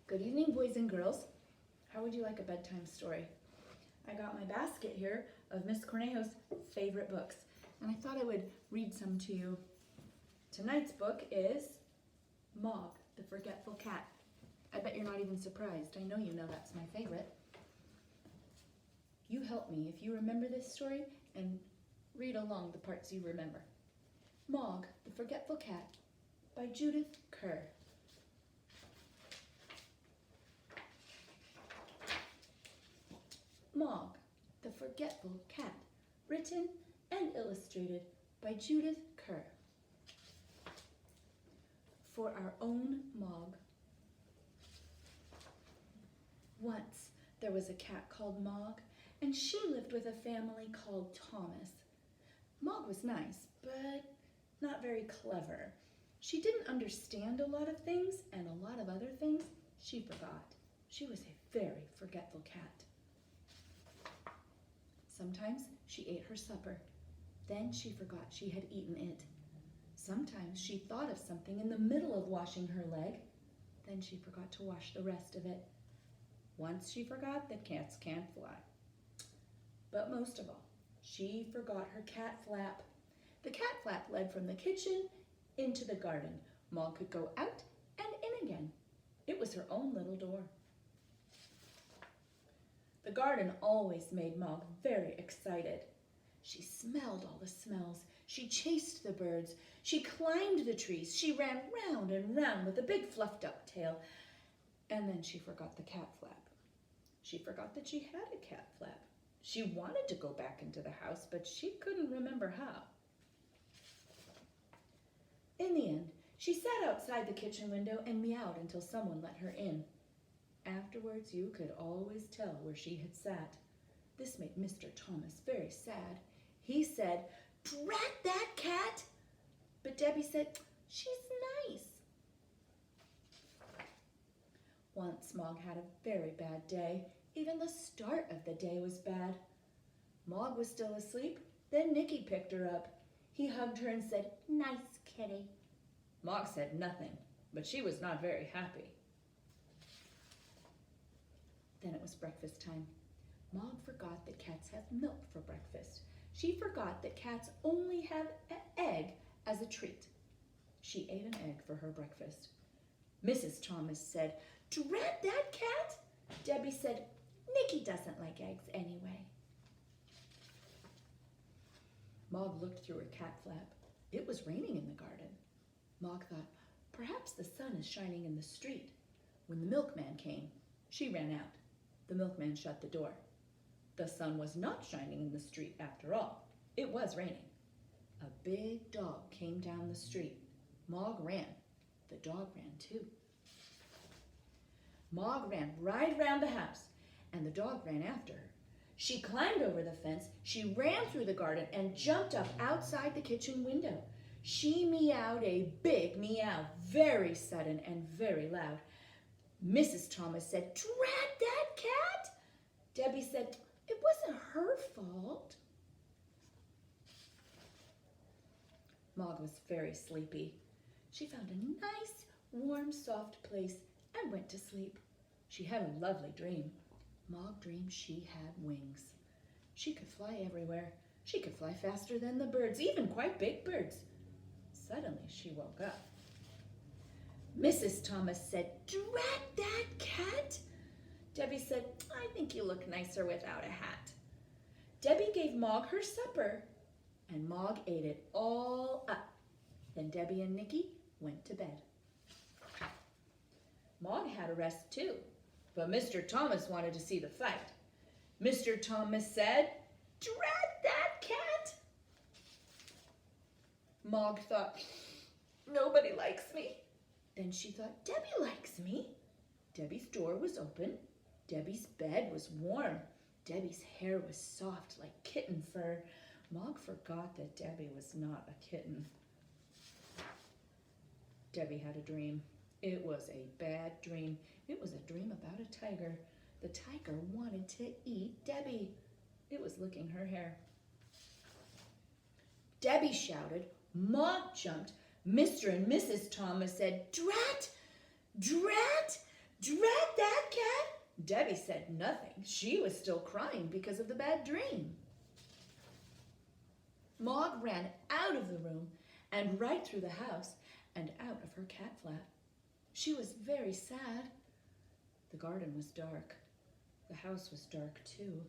Good evening, boys and girls. How would you like a bedtime story? I got my basket here of Miss Cornejo's favorite books, and I thought I would read some to you. Tonight's book is Mog the Forgetful Cat. I bet you're not even surprised. I know you know that's my favorite. You help me if you remember this story and read along the parts you remember. Mog the Forgetful Cat by Judith Kerr. Mog the Forgetful Cat, written and illustrated by Judith Kerr. For our own Mog. Once there was a cat called Mog, and she lived with a family called Thomas. Mog was nice, but not very clever. She didn't understand a lot of things, and a lot of other things she forgot. She was a very forgetful cat. Sometimes she ate her supper. Then she forgot she had eaten it. Sometimes she thought of something in the middle of washing her leg. Then she forgot to wash the rest of it. Once she forgot that cats can't fly. But most of all, she forgot her cat flap. The cat flap led from the kitchen into the garden. Mog could go out and in again. It was her own little door. The garden always made Mog very excited. She smelled all the smells. She chased the birds. She climbed the trees. She ran round and round with a big fluffed up tail. And then she forgot the cat flap. She forgot that she had a cat flap. She wanted to go back into the house, but she couldn't remember how. In the end, she sat outside the kitchen window and meowed until someone let her in. Afterwards, you could always tell where she had sat. This made Mr. Thomas very sad. He said, "Drat that cat!" But Debbie said, "She's nice." Once Mog had a very bad day. Even the start of the day was bad. Mog was still asleep. Then Nicky picked her up. He hugged her and said, "Nice kitty." Mog said nothing, but she was not very happy. Then it was breakfast time. Mog forgot that cats have milk for breakfast. She forgot that cats only have an egg as a treat. She ate an egg for her breakfast. Mrs. Thomas said, "Drat that cat!" Debbie said, "Nicky doesn't like eggs anyway." Mog looked through her cat flap. It was raining in the garden. Mog thought, perhaps the sun is shining in the street. When the milkman came, she ran out. The milkman shut the door. The sun was not shining in the street after all. It was raining. A big dog came down the street. Mog ran. The dog ran too. Mog ran right round the house, and the dog ran after her. She climbed over the fence, she ran through the garden, and jumped up outside the kitchen window. She meowed a big meow, very sudden and very loud. Mrs. Thomas said, "Drat that cat!" Debbie said, "It wasn't her fault." Mog was very sleepy. She found a nice, warm, soft place and went to sleep. She had a lovely dream. Mog dreamed she had wings. She could fly everywhere. She could fly faster than the birds, even quite big birds. Suddenly she woke up. Mrs. Thomas said, "Drat that cat!" Debbie said, "I think you look nicer without a hat." Debbie gave Mog her supper, and Mog ate it all up. Then Debbie and Nicky went to bed. Mog had a rest too, but Mr. Thomas wanted to see the fight. Mr. Thomas said, "Drat that cat!" Mog thought, "Nobody likes me." Then she thought, "Debbie likes me." Debbie's door was open. Debbie's bed was warm. Debbie's hair was soft like kitten fur. Mog forgot that Debbie was not a kitten. Debbie had a dream. It was a bad dream. It was a dream about a tiger. The tiger wanted to eat Debbie. It was licking her hair. Debbie shouted. Mog jumped. Mr. and Mrs. Thomas said, "Drat! Drat! Drat that cat! Debbie said nothing. She was still crying because of the bad dream. Mog ran out of the room and right through the house and out of her cat flap. She was very sad. The garden was dark. The house was dark too.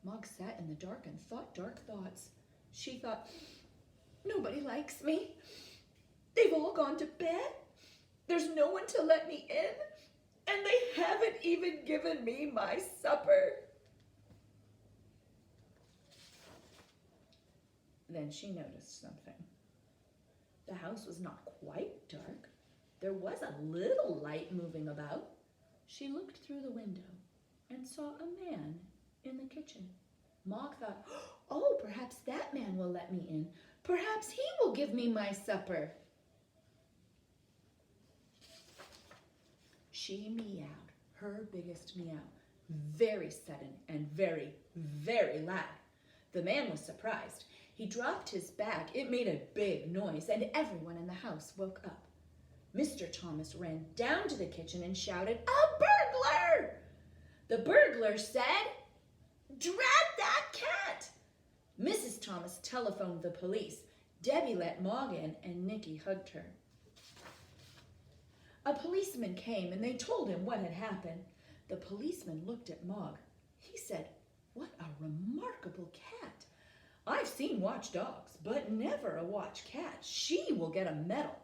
Mog sat in the dark and thought dark thoughts. She thought, nobody likes me. They've all gone to bed. There's no one to let me in. And they haven't even given me my supper. Then she noticed something. The house was not quite dark. There was a little light moving about. She looked through the window and saw a man in the kitchen. Mog thought, oh, perhaps that man will let me in. Perhaps he will give me my supper. She meowed, her biggest meow, very sudden and very, very loud. The man was surprised. He dropped his bag. It made a big noise, and everyone in the house woke up. Mr. Thomas ran down to the kitchen and shouted, a burglar! The burglar said, drat that cat! Mrs. Thomas telephoned the police. Debbie let Mog in, and Nicky hugged her. A policeman came, and they told him what had happened. The policeman looked at Mog. He said, what a remarkable cat. I've seen watchdogs, but never a watch cat. She will get a medal.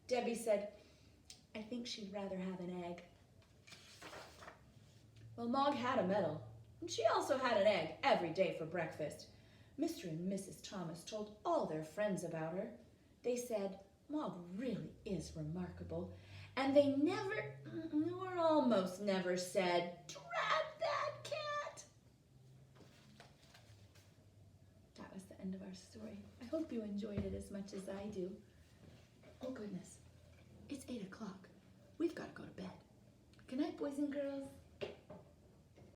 Debbie said, I think she'd rather have an egg. Well, Mog had a medal, and she also had an egg every day for breakfast. Mr. and Mrs. Thomas told all their friends about her. They said, Mog really is remarkable, and they never, or almost never said, drat that cat. That was the end of our story. I hope you enjoyed it as much as I do. Oh goodness, it's 8 o'clock. We've got to go to bed. Good night, boys and girls.